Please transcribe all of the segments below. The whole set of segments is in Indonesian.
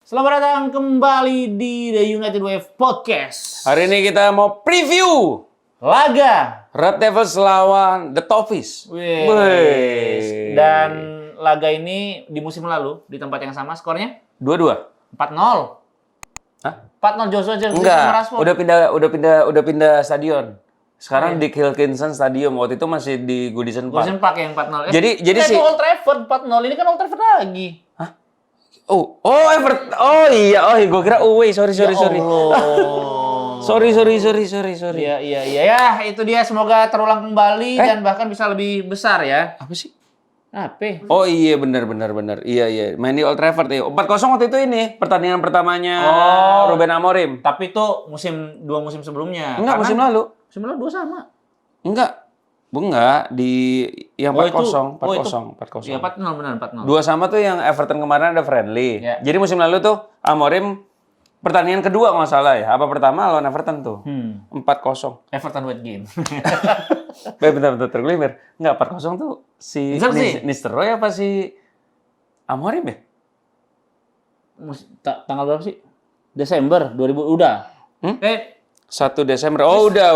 Selamat datang kembali di The United Wave Podcast. Hari ini kita mau preview Laga Red Devils lawan The Toffees. Wih. Dan laga ini di musim lalu di tempat yang sama skornya 2-2. 4-0. Hah? 4-0 Joshua Zirkzee sama Enggak, Rashford. udah pindah stadion. Sekarang di Kilkinson Stadium. Waktu itu masih di Goodison Park. Goodison Park yang 4-0. Jadi itu sih Old Trafford 4-0. Ini kan Old Trafford lagi. Everton. Oh iya, gue kira away. Sorry. Allah. Sorry. Iya. Ya, itu dia. Semoga terulang kembali dan bahkan bisa lebih besar ya. Apa sih? Apa? Oh iya, benar. Iya. Main di Old Trafford ya. 4-0 waktu itu ini pertandingan pertamanya Ruben Amorim. Tapi itu dua musim sebelumnya. Enggak, musim lalu. Musim lalu 2 sama. Enggak, di yang 4-0. Iya, 4-0 benar, 4-0. 2 sama tuh yang Everton kemarin ada friendly. Ya. Jadi musim lalu tuh Amorim pertandingan kedua kalau nggak salah ya. Apa pertama lawan Everton tuh? 4-0. Everton wet game. Bentar tergelimer. Enggak, 4-0 tuh si Nistelrooy apa si Amorim ya? Tanggal berapa sih? Desember 2000 udah. 1 Desember. Oh, udah.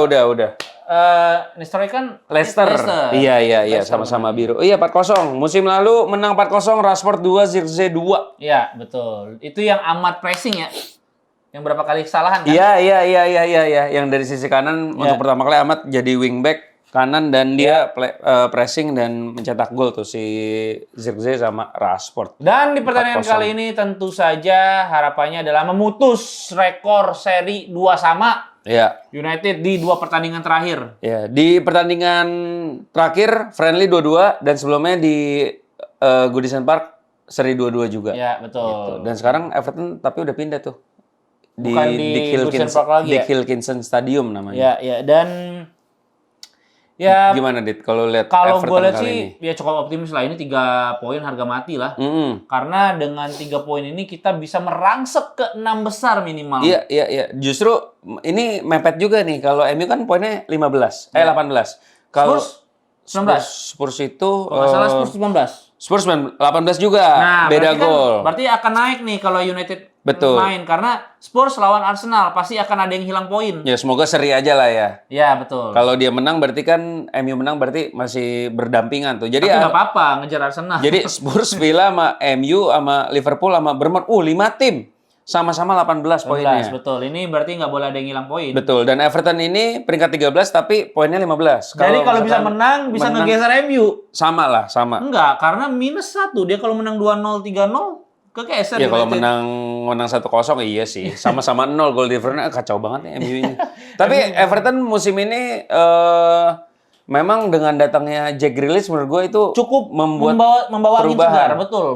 Nistelrooy kan Leicester. Iya, sama-sama biru. Oh iya, 4-0. Musim lalu menang 4-0, Rashford 2, Zirkzee 2. Iya, betul. Itu yang amat pressing ya. Yang berapa kali kesalahan kan? Iya. Yang dari sisi kanan untuk pertama kali amat jadi wingback kanan dan dia pressing dan mencetak gol tuh si Zirkzee sama Rashford. Dan di pertandingan kali ini tentu saja harapannya adalah memutus rekor seri 2 sama. Iya. United di 2 pertandingan terakhir. Ya, di pertandingan terakhir friendly 2-2 dan sebelumnya di Goodison Park seri 2-2 juga. Iya, betul. Gitu. Dan sekarang Everton tapi udah pindah tuh. Bukan di Goodison Park lagi di ya? Kilkinson Stadium namanya. Ya, dan ya Gimana Dit kalau lihat kalau Everton gue lihat kali sih ini? ya cukup optimis lah, ini 3 poin harga mati lah. Karena dengan 3 poin ini kita bisa merangsek ke 6 besar minimal. Iya. Justru ini mepet juga nih. Kalau MU kan poinnya 18. 18. Kalau Spurs itu kalau nggak salah Spurs 19. Spurs 18 juga. Nah, beda berarti gol. Berarti akan naik nih kalau United Betul. main karena Spurs lawan Arsenal pasti akan ada yang hilang poin. Ya semoga seri aja lah ya. Ya, betul. Kalau dia menang berarti kan MU menang berarti masih berdampingan tuh. Jadi tapi nggak apa-apa ngejar Arsenal. Jadi Spurs, Villa sama MU sama Liverpool sama Bournemouth 5 tim sama-sama 18 poinnya. Betul. Ini berarti nggak boleh ada yang hilang poin. Betul. Dan Everton ini peringkat 13 tapi poinnya 15. Jadi kalau bisa menang bisa ngegeser MU. Sama. Enggak, karena -1. Dia kalau menang 2-0, 3-0 kegeser. Ya kalau menang 1-0 iya sih. Sama-sama 0 gol difference kacau banget nih MU ini. Tapi Everton musim ini memang dengan datangnya Jack Grealish menurut gue itu cukup membawa angin segar, betul.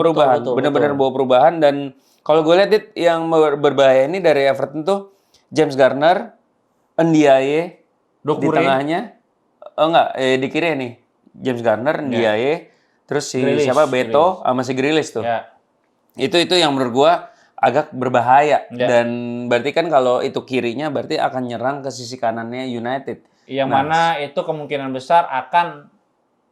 Benar-benar bawa perubahan dan kalau gue lihat yang berbahaya ini dari Everton tuh James Garner, Ndiaye di tengahnya. Di kiri nih. James Garner, Ndiaye, terus si siapa Beto sama si Grealish tuh. Ya. Itu yang menurut gua agak berbahaya dan berarti kan kalau itu kirinya berarti akan nyerang ke sisi kanannya United. Yang mana itu kemungkinan besar akan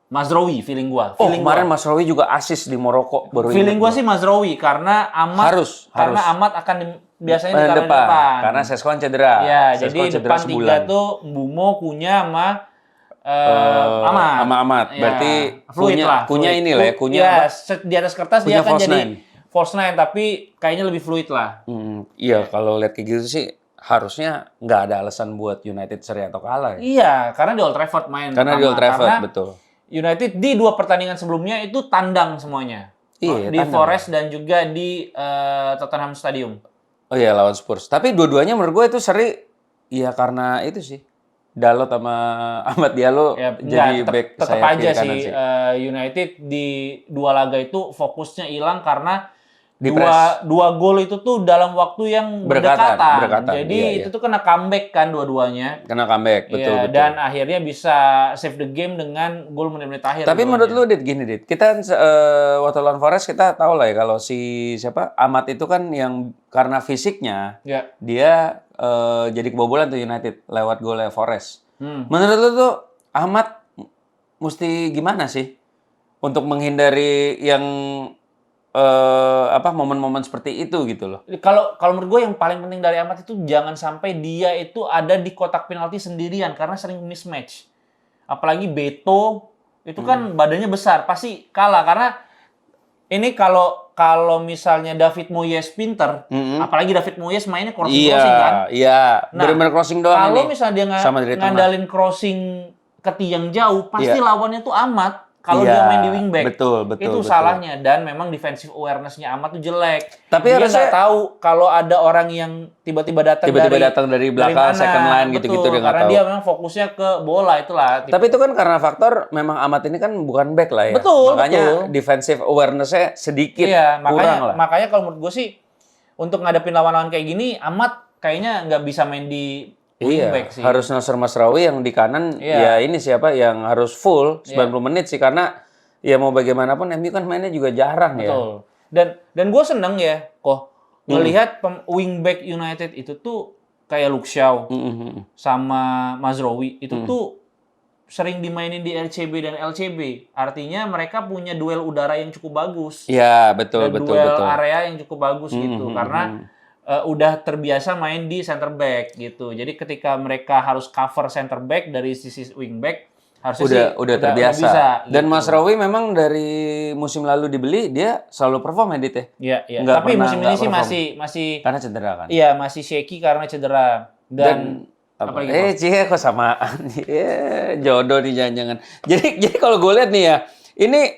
Mazraoui feeling gua. Kemarin Mazraoui juga asis di Maroko baru feeling gua sih Mazraoui karena Amat akan biasanya di depan. Karena Sescon cedera. Ya, jadi depan 3 tuh Mbumo, Kunya sama Amat. Berarti Kunya ini lah ya. Kunya di atas kertas dia akan jadi false 9 tapi kayaknya lebih fluid lah. Iya, kalau lihat kayak gitu sih harusnya nggak ada alasan buat United seri atau kalah. Iya, karena di Old Trafford main. Karena di Old Trafford, betul. United di 2 pertandingan sebelumnya itu tandang semuanya. Di Forest dan juga di Tottenham Stadium. Oh iya, lawan Spurs. Tapi dua-duanya menurut gue itu seri ya karena itu sih. Dalot sama Ahmad Diallo jadi back tetap aja sih. United di 2 laga itu fokusnya hilang karena dua gol itu tuh dalam waktu yang berdekatan. Jadi itu tuh kena comeback kan dua-duanya. Kena comeback, betul. Dan akhirnya bisa save the game dengan gol menit-menit akhir. Tapi menurut lu gini kita waktu lawan Forest kita tahu lah ya kalau si Ahmad itu kan yang karena fisiknya dia jadi kebobolan tuh United lewat golnya Forest. Menurut lu tuh Ahmad mesti gimana sih untuk menghindari yang momen-momen seperti itu gitu loh. Kalau menurut gue yang paling penting dari Amat itu jangan sampai dia itu ada di kotak penalti sendirian karena sering mismatch. Apalagi Beto itu kan badannya besar, pasti kalah karena ini kalau misalnya David Moyes pinter, apalagi David Moyes mainnya crossing kan. Iya, benar-benar crossing doang ini. Kalau misalnya dia ngandalin crossing ke tiang jauh, pasti lawannya tuh Amat. Kalau dia main di wingback, itu salahnya. Dan memang defensive awareness-nya Amat tuh jelek. Tapi dia nggak tahu kalau ada orang yang tiba-tiba datang dari belakang, second line gitu-gitu dia nggak tahu. Karena dia memang fokusnya ke bola itulah. Tapi itu kan karena faktor memang Amat ini kan bukan back lah ya. Makanya defensive awareness-nya sedikit kurang lah. Makanya kalau menurut gue sih, untuk ngadepin lawan-lawan kayak gini, Amat kayaknya nggak bisa main di wingback sih. Harus Nasser Masraoui yang di kanan ya ini siapa yang harus full 90 menit sih karena ya mau bagaimanapun MU kan mainnya juga jarang ya. Betul. Dan gue seneng ya kok melihat wingback United itu tuh kayak Luke Shaw sama Mazraoui itu tuh sering dimainin di RCB dan LCB. Artinya mereka punya duel udara yang cukup bagus. Iya, betul. Duel area yang cukup bagus gitu karena udah terbiasa main di center back gitu. Jadi ketika mereka harus cover center back dari sisi wing back harusnya udah terbiasa. Udah bisa, dan gitu. Mazraoui memang dari musim lalu dibeli dia selalu perform ya. Iya. Tapi musim ini sih masih karena cedera kan. Iya, masih shaky karena cedera. Dan kok samaan. Jodoh nih jangan-jangan. Jadi kalau gue lihat nih ya, ini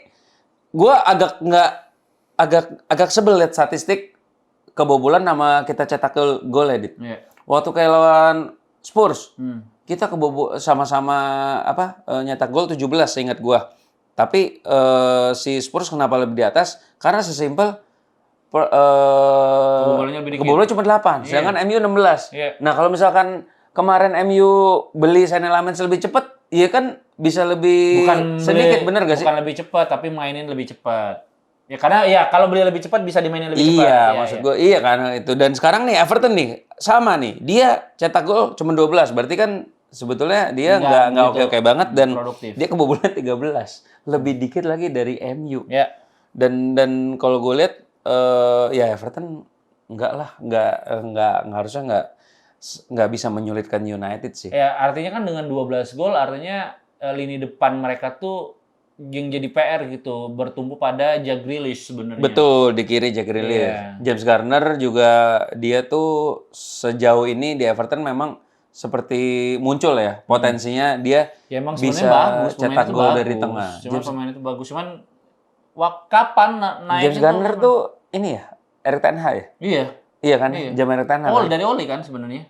gue agak sebel lihat statistik kebobolan nama kita cetak gol ya, Dit. Yeah. Waktu kayak lawan Spurs, kita sama-sama nyetak gol 17 seingat gua. Tapi si Spurs kenapa lebih di atas? Karena sesimpel kebobolannya cuma 8, sedangkan MU 16. Yeah. Nah, kalau misalkan kemarin MU beli Senne Lammens lebih cepat, iya kan bisa lebih sedikit, bener gak sih? Bukan lebih cepat, tapi mainin lebih cepat. Ya karena kalau beli lebih cepat bisa dimainin lebih cepat. Iya, maksud gue iya karena itu. Dan sekarang nih Everton nih sama nih. Dia cetak gol cuma 12. Berarti kan sebetulnya dia nggak oke-oke banget dan produktif. Dia kebobolan 13. Lebih dikit lagi dari MU. Ya. Dan kalau gue lihat ya Everton harusnya nggak bisa menyulitkan United sih. Ya, artinya kan dengan 12 gol artinya lini depan mereka tuh yang jadi PR gitu, bertumbuh pada Jack Grealish sebenarnya. Betul, di kiri Jack Grealish. Yeah. James Garner juga dia tuh sejauh ini di Everton memang seperti muncul ya potensinya dia emang bisa bagus, cetak gol dari tengah. Pemain itu bagus, cuman kapan naik James Garner tuh ini ya Erik ten Hag ya? Iya kan? Iya. Zaman Erik ten Hag. Dari Ole kan sebenarnya.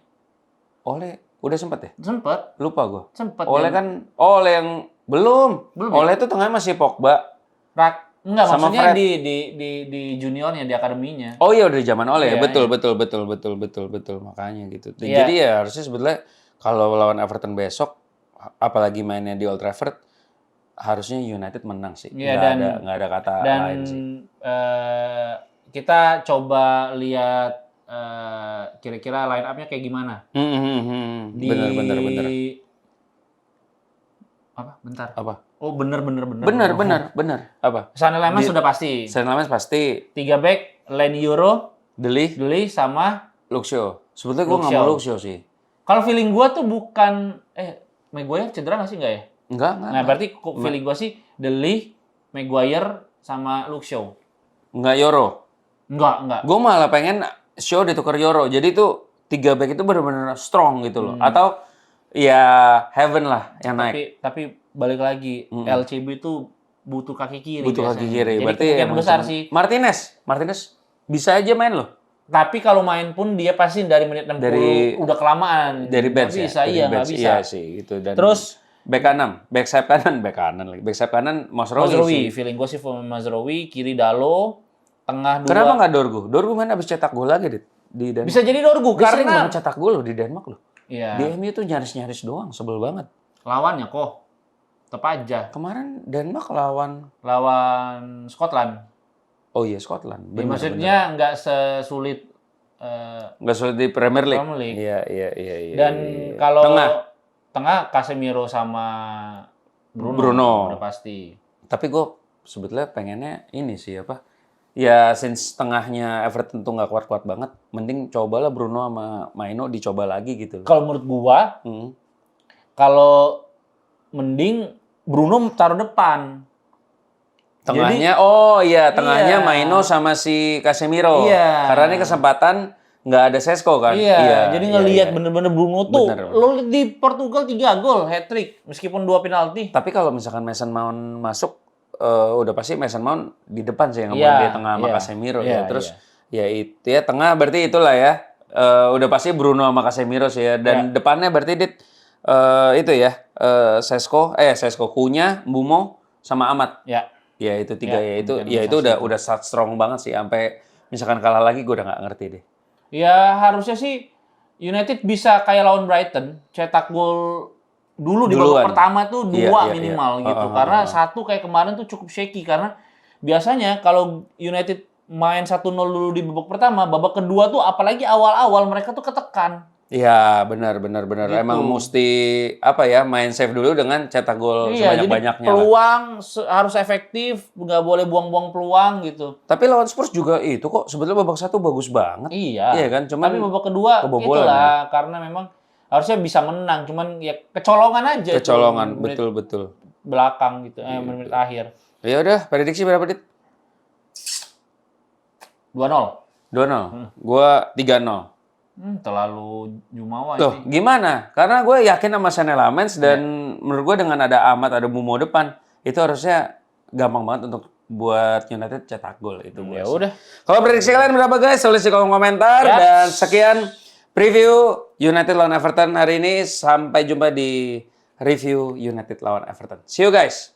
Ole udah sempet ya? Sempet. Lupa gue. Sempet. Ole kan Ole yang belum. Oleh itu tengahnya masih Pogba. Enggak, sama maksudnya Fred. di juniornya, di akademinya. Oh iya udah zaman Oleh. Iya, betul. Makanya gitu. Iya. Jadi ya harusnya sebetulnya kalau lawan Everton besok apalagi mainnya di Old Trafford harusnya United menang sih. Nggak ada kata lain sih. Kita coba lihat kira-kira line up-nya kayak gimana. Bener. Apa? Oh, bener. Apa? Senne Lammens sudah pasti. Senne Lammens pasti. 3 back, Leny Yoro, Deli sama Luke Shaw. Sebetulnya gue nggak mau Luke Shaw sih. Kalau feeling gue tuh bukan Maguire cedera nggak sih nggak ya? Enggak. Nah, berarti feeling gue sih Deli, Maguire sama Luke Shaw. Enggak Yoro. Enggak. Gue malah pengen Shaw ditukar Yoro. Jadi tuh 3 back itu benar-benar strong gitu loh. Atau ya Heaven lah yang naik. Tapi balik lagi, LCB itu butuh kaki kiri. Jadi berarti kemungkinan besar sih. Martinez bisa aja main loh. Tapi kalau main pun dia pasti dari menit 60 udah kelamaan. Dari bench nggak bisa. Iya sih gitu. Dan terus back sayap kanan Mazraoui. Feeling gue sih Mazraoui, kiri Dalo, tengah 2. Kenapa nggak Dorgu? Dorgu main abis cetak gol lagi di Denmark. Bisa jadi Dorgu karena cetak gol loh di Denmark loh. Iya. Di MU tuh nyaris doang, sebel banget. Lawannya kok tetap aja. Kemarin Denmark lawan Scotland. Oh iya, Scotland. Bener, maksudnya nggak sesulit di Premier League. Iya. Dan kalau tengah Casemiro sama Bruno udah pasti. Tapi gue sebetulnya pengennya ini sih ya since tengahnya Everton tuh nggak kuat-kuat banget, mending cobalah Bruno sama Maino dicoba lagi gitu. Kalau menurut gua, kalau mending Bruno taruh depan. Tengahnya, tengahnya Maino sama si Casemiro. Iya. Karena ini kesempatan nggak ada Sesko kan. Iya, jadi ngelihat bener-bener Bruno tuh, lo lihat di Portugal 3 gol, hat-trick, meskipun 2 penalti. Tapi kalau misalkan Mason Mount masuk, udah pasti Mason Mount di depan sih yang di tengah sama Casemiro ya. Terus ya itu ya tengah berarti itulah ya. Udah pasti Bruno sama Casemiro sih ya. Dan depannya berarti itu ya Sesko, Cunha, Mbeumo sama Amat. Ya itu 3 itu udah start strong banget sih sampai misalkan kalah lagi gue udah nggak ngerti deh. Ya harusnya sih United bisa kayak lawan Brighton, cetak gol dulu di babak pertama tuh 2 minimal gitu. Karena 1 kayak kemarin tuh cukup shaky karena biasanya kalau United main 1-0 dulu di babak pertama, babak kedua tuh apalagi awal-awal mereka tuh ketekan. Iya, benar. Gitu. Emang mesti main safe dulu dengan cetak gol sebanyak-banyaknya. Peluang harus efektif, nggak boleh buang-buang peluang gitu. Tapi lawan Spurs juga itu kok sebetulnya babak 1 bagus banget. Iya kan, cuman tapi babak kedua itulah karena memang harusnya bisa menang, cuman ya kecolongan aja. Kecolongan, betul. Belakang gitu, menit akhir. Ya udah, prediksi berapa, Dit? 2-0. Gua 3-0. Terlalu jumawa Loh, gimana? Karena gue yakin sama Senne Lammens dan menurut gue dengan ada Amat, ada Mbeumo depan, itu harusnya gampang banget untuk buat United cetak gol itu. Ya udah. Kalau prediksi kalian berapa guys? Tulis di kolom komentar dan sekian preview United lawan Everton hari ini. Sampai jumpa di review United lawan Everton. See you guys.